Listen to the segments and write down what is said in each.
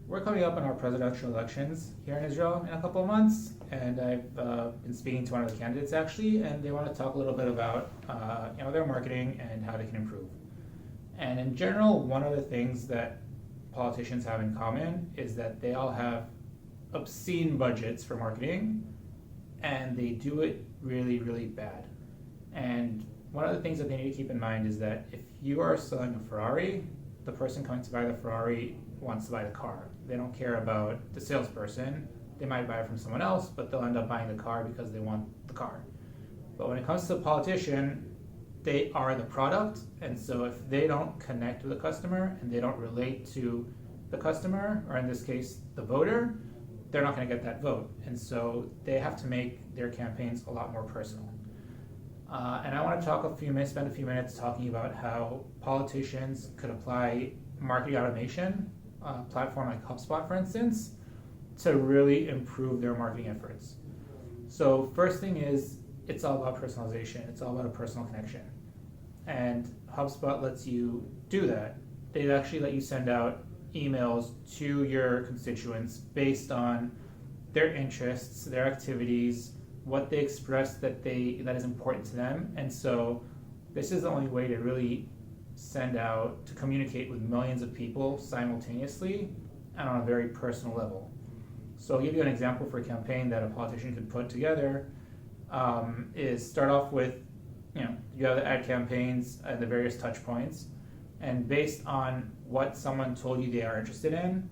We're coming up on our presidential elections here in Israel in a couple of months, and I've been speaking to one of the candidates actually, and they want to talk a little bit about their marketing and how they can improve. And in general, one of the things that politicians have in common is that they all have obscene budgets for marketing, and they do it really, really bad. And one of the things that they need to keep in mind is that if you are selling a Ferrari, the person coming to buy the Ferrari wants to buy the car. They don't care about the salesperson. They might buy it from someone else, but they'll end up buying the car because they want the car. But when it comes to a politician, they are the product, and so if they don't connect with the customer and they don't relate to the customer, or in this case, the voter, they're not going to get that vote. And so they have to make their campaigns a lot more personal. And I want to spend a few minutes talking about how politicians could apply marketing automation, a platform like HubSpot, for instance, to really improve their marketing efforts. So first thing is, it's all about personalization. It's all about a personal connection. And HubSpot lets you do that. They actually let you send out emails to your constituents based on their interests, their activities, what they express that is important to them. And so this is the only way to really to communicate with millions of people simultaneously and on a very personal level. So I'll give you an example for a campaign that a politician could put together. Is start off with, you have the ad campaigns and the various touch points, and based on what someone told you they are interested in,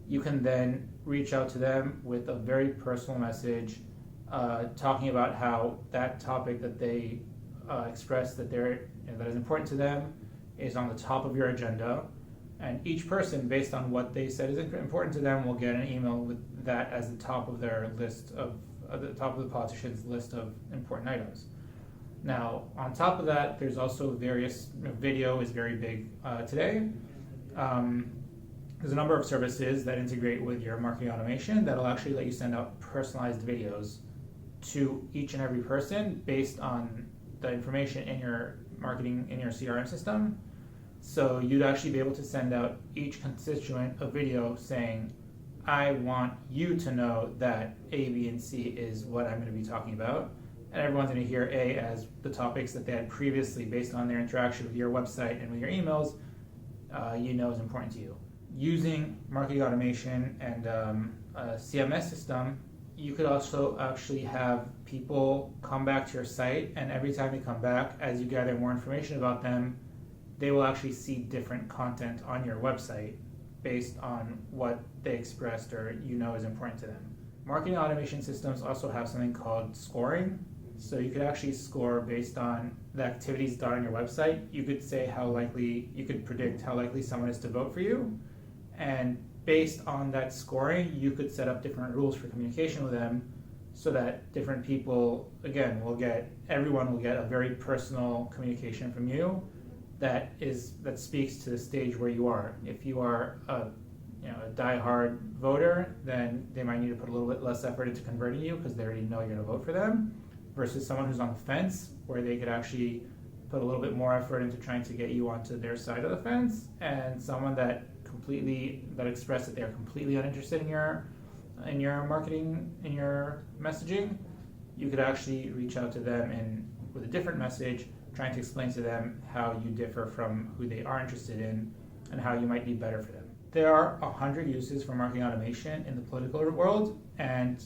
you can then reach out to them with a very personal message, talking about how that topic that they expressed that is important to them is on the top of your agenda, and each person, based on what they said is important to them, will get an email with that as the top of their list the top of the politician's list of important items. Now, on top of that, there's also video is very big today. There's a number of services that integrate with your marketing automation that'll actually let you send out personalized videos to each and every person based on the information in your marketing, in your CRM system. So you'd actually be able to send out each constituent a video saying, I want you to know that A, B, and C is what I'm going to be talking about. And everyone's going to hear A as the topics that they had previously, based on their interaction with your website and with your emails, is important to you. Using marketing automation and a CMS system, you could also actually have people come back to your site, and every time they come back, as you gather more information about them, they will actually see different content on your website based on what they expressed or is important to them. Marketing automation systems also have something called scoring. So you could actually score based on the activities done on your website. You could say you could predict how likely someone is to vote for you. And based on that scoring, you could set up different rules for communication with them so that different people, again, everyone will get a very personal communication from you that speaks to the stage where you are. If you are a diehard voter, then they might need to put a little bit less effort into converting you because they already know you're going to vote for them, versus someone who's on the fence, where they could actually put a little bit more effort into trying to get you onto their side of the fence, and someone that expressed that they're completely uninterested in your marketing, in your messaging. You could actually reach out to them with a different message, trying to explain to them how you differ from who they are interested in and how you might be better for them. There are 100 uses for marketing automation in the political world, and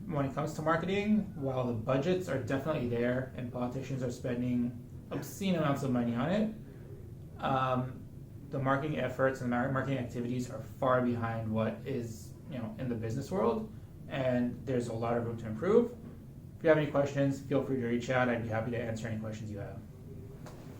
when it comes to marketing, while the budgets are definitely there and politicians are spending obscene amounts of money on it, the marketing efforts and the marketing activities are far behind what is in the business world, and there's a lot of room to improve. If you have any questions, feel free to reach out. I'd be happy to answer any questions you have.